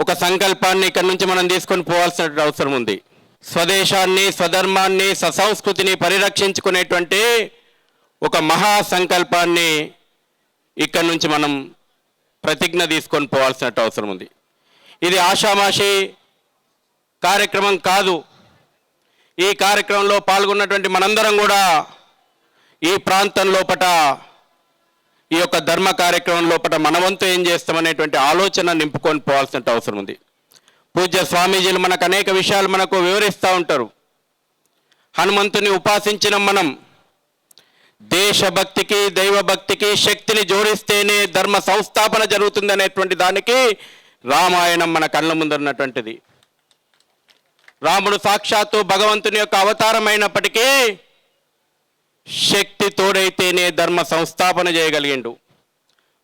ఒక సంకల్పాన్ని ఇక్కడి నుంచి మనం తీసుకొని పోవాల్సిన అవసరం ఉంది. స్వదేశాన్ని, స్వధర్మాన్ని, ససంస్కృతిని పరిరక్షించుకునేటువంటి ఒక మహా సంకల్పాన్ని ఇక్కడి నుంచి మనం ప్రతిజ్ఞ తీసుకొని పోవాల్సిన అవసరం ఉంది. ఇది ఆషామాషి కార్యక్రమం కాదు. ఈ కార్యక్రమంలో పాల్గొన్నటువంటి మనందరం కూడా ఈ ప్రాంతం లోపట, ఈ యొక్క ధర్మ కార్యక్రమం లోపల మనవంతు ఏం చేస్తామనేటువంటి ఆలోచన నింపుకొని పోవాల్సిన అవసరం ఉంది. పూజ్య స్వామీజీలు మనకు అనేక విషయాలు మనకు వివరిస్తూ ఉంటారు. హనుమంతుని ఉపాసించిన మనం దేశభక్తికి, దైవభక్తికి శక్తిని జోడిస్తేనే ధర్మ సంస్థాపన జరుగుతుంది అనేటువంటి దానికి రామాయణం మన కళ్ళ ముందున్నటువంటిది. రాముడు సాక్షాత్తు భగవంతుని యొక్క అవతారమైనప్పటికీ శక్తి తోడైతేనే ధర్మ సంస్థాపన చేయగలిగిండు.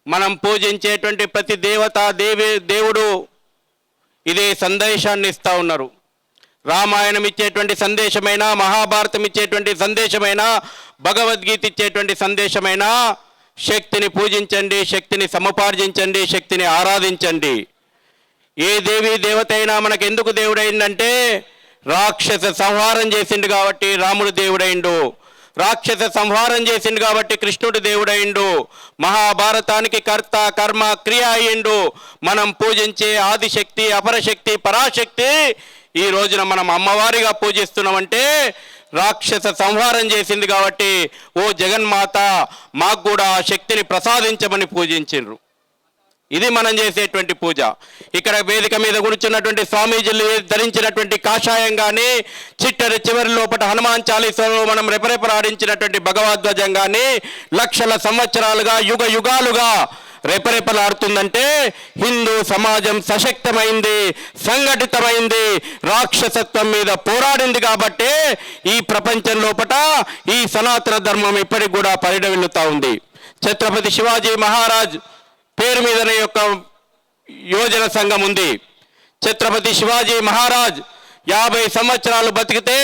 మనం పూజించేటువంటి ప్రతి దేవుడు ఇదే సందేశాన్ని ఇస్తూ ఉన్నారు. రామాయణం ఇచ్చేటువంటి సందేశమైనా, మహాభారతం ఇచ్చేటువంటి సందేశమైనా, భగవద్గీత ఇచ్చేటువంటి సందేశమైనా శక్తిని పూజించండి, శక్తిని సముపార్జించండి, శక్తిని ఆరాధించండి. ఏ దేవత అయినా మనకు ఎందుకు దేవుడైందంటే రాక్షస సంహారం చేసిండు కాబట్టి రాముడు దేవుడైండు. రాక్షస సంహారం చేసిండు కాబట్టి కృష్ణుడు దేవుడైండు. మహాభారతానికి కర్త, కర్మ, క్రియ అయ్యిండు. మనం పూజించే ఆదిశక్తి, అపరశక్తి, పరాశక్తి ఈ రోజున మనం అమ్మవారిగా పూజిస్తున్నామంటే రాక్షస సంహారం చేసింది కాబట్టి ఓ జగన్మాత మాకు కూడా ఆ శక్తిని ప్రసాదించమని పూజించిండ్రు. ఇది మనం చేసేటువంటి పూజ. ఇక్కడ వేదిక మీద కూర్చున్నటువంటి స్వామీజీలు ధరించినటువంటి కాషాయం కానీ, చివరి లోపల హనుమాన్ చాలీసాలో మనం రెపరెపలాడించినటువంటి భగవద్ధ్వజం కానీ లక్షల సంవత్సరాలుగా, యుగ యుగాలుగా రెపరెపలాడుతుందంటే హిందూ సమాజం సశక్తమైంది, సంఘటితమైంది, రాక్షసత్వం మీద పోరాడింది కాబట్టి ఈ ప్రపంచం లోపల ఈ సనాతన ధర్మం ఇప్పటికి కూడా పరిడవిల్లుతూ ఉంది. ఛత్రపతి శివాజీ మహారాజ్ పేరు మీదనే యొక్క యోజన సంఘం ఉంది. ఛత్రపతి శివాజీ మహారాజ్ 50 సంవత్సరాలు బతికితే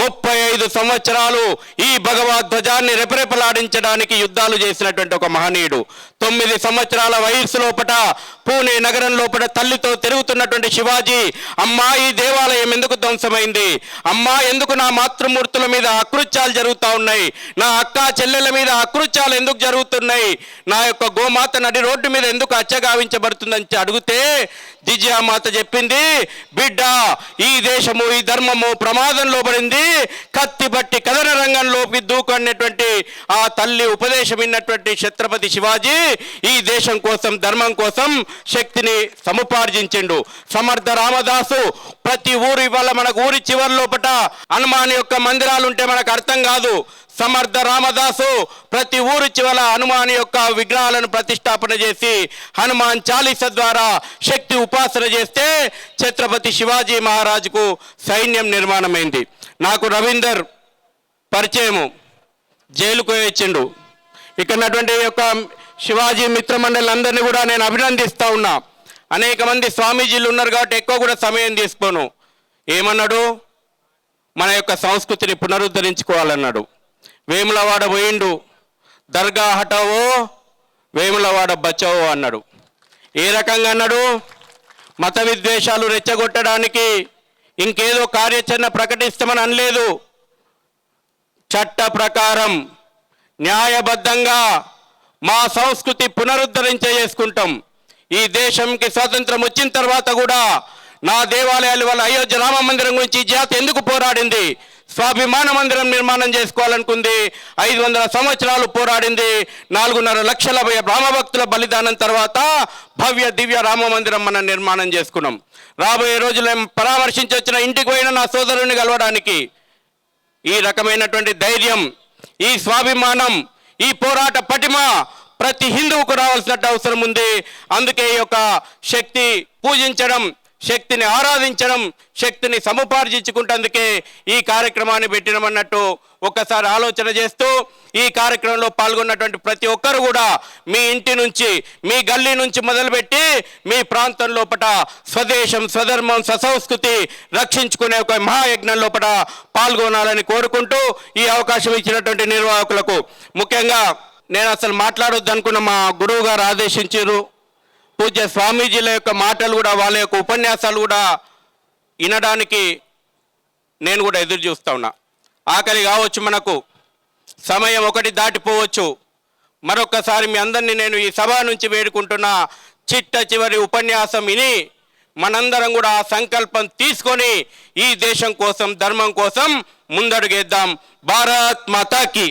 35 సంవత్సరాలు ఈ భగవద్ధ్వజాన్ని రెపరెపలాడించడానికి యుద్ధాలు చేసినటువంటి ఒక మహనీయుడు. 9 సంవత్సరాల వయసు లోపట పూణే నగరం లోపల తల్లితో తిరుగుతున్నటువంటి శివాజీ, అమ్మా ఈ దేవాలయం ఎందుకు ధ్వంసమైంది, అమ్మా ఎందుకు నా మాతృమూర్తుల మీద అకృత్యాలు జరుగుతూ ఉన్నాయి, నా అక్క చెల్లెల మీద అకృత్యాలు ఎందుకు జరుగుతున్నాయి, నా యొక్క గోమాత నడి రోడ్డు మీద ఎందుకు అచ్చగావించబడుతుందని అడిగితే జిజియామాత చెప్పింది, బిడ్డ ఈ దేశము, ఈ ధర్మము ప్రమాదంలో పడింది, కత్తి బట్టి కథన రంగంలోకి దూకన్నటువంటి ఆ తల్లి ఉపదేశం విన్నటువంటి ఛత్రపతి శివాజీ ఈ దేశం కోసం, ధర్మం కోసం శక్తిని సముపార్జించిండు. సమర్థ రామదాసు ప్రతి ఊరు, ఇవాళ మనకు ఊరి చివరి లోపట హనుమాన్ యొక్క మందిరాలు ఉంటే మనకు అర్థం కాదు. సమర్థ రామదాసు ప్రతి ఊరి చివర హనుమాన్ యొక్క విగ్రహాలను ప్రతిష్టాపన చేసి హనుమాన్ చాలీస ద్వారా శక్తి ఉపాసన చేస్తే ఛత్రపతి శివాజీ మహారాజుకు సైన్యం నిర్మాణమైంది. నాకు రవీందర్ పరిచయము, జైలుకు వచ్చిండు. ఇక్కడ యొక్క శివాజీ మిత్రమండలందరినీ కూడా నేను అభినందిస్తూ ఉన్నా. అనేక మంది స్వామీజీలు ఉన్నారు కాబట్టి ఎక్కువ కూడా సమయం తీసుకోను. ఏమన్నాడు, మన యొక్క సంస్కృతిని పునరుద్ధరించుకోవాలన్నాడు. వేములవాడ పోయిండు, దర్గా హటావో వేములవాడ బచావో అన్నాడు. ఏ రకంగా అన్నాడు, మత విద్వేషాలు రెచ్చగొట్టడానికి ఇంకేదో కార్యాచరణ ప్రకటిస్తామని అనలేదు. చట్ట ప్రకారం న్యాయబద్ధంగా మా సంస్కృతి పునరుద్ధరించేసుకుంటాం. ఈ దేశంకి స్వాతంత్రం వచ్చిన తర్వాత కూడా నా దేవాలయాల వల్ల అయోధ్య రామ మందిరం గురించి ఈ జాతి ఎందుకు పోరాడింది, స్వాభిమాన మందిరం నిర్మాణం చేసుకోవాలనుకుంది, 500 సంవత్సరాలు పోరాడింది, 4.5 లక్షల రామభక్తుల బలిదానం తర్వాత భవ్య దివ్య రామ మందిరం మనం నిర్మాణం చేసుకున్నాం. రాబోయే రోజుల్లో పరామర్శించి వచ్చిన ఇంటికి పోయిన నా సోదరుని కలవడానికి ఈ రకమైనటువంటి ధైర్యం, ఈ స్వాభిమానం, ఈ పోరాట పటిమ ప్రతి హిందువుకు రావాల్సిన అవసరం ఉంది. అందుకే ఈ యొక్క శక్తి పూజించడం, శక్తిని ఆరాధించడం, శక్తిని సముపార్జించుకుంటందుకే ఈ కార్యక్రమాన్ని పెట్టినమన్నట్టు ఒక్కసారి ఆలోచన చేస్తూ ఈ కార్యక్రమంలో పాల్గొన్నటువంటి ప్రతి ఒక్కరు కూడా మీ ఇంటి నుంచి, మీ గల్లీ నుంచి మొదలుపెట్టి మీ ప్రాంతం లోపల స్వదేశం, స్వధర్మం, ససంస్కృతి రక్షించుకునే ఒక మహాయజ్ఞం లోపల పాల్గొనాలని కోరుకుంటూ ఈ అవకాశం ఇచ్చినటువంటి నిర్వాహకులకు, ముఖ్యంగా నేను అసలు మాట్లాడొద్దు అనుకున్న మా గురువు గారు ఆదేశించారు. పూజ్య స్వామీజీల యొక్క మాటలు కూడా, వాళ్ళ యొక్క ఉపన్యాసాలు కూడా వినడానికి నేను కూడా ఎదురు చూస్తూ ఉన్నా. ఆకలి కావచ్చు, మనకు సమయం 1 దాటిపోవచ్చు. మరొక్కసారి మీ అందరినీ నేను ఈ సభ నుంచి వేడుకుంటున్న, చిట్ట చివరి ఉపన్యాసం విని మనందరం కూడా ఆ సంకల్పం తీసుకొని ఈ దేశం కోసం, ధర్మం కోసం ముందడుగేద్దాం. భారత్ మాతాకి.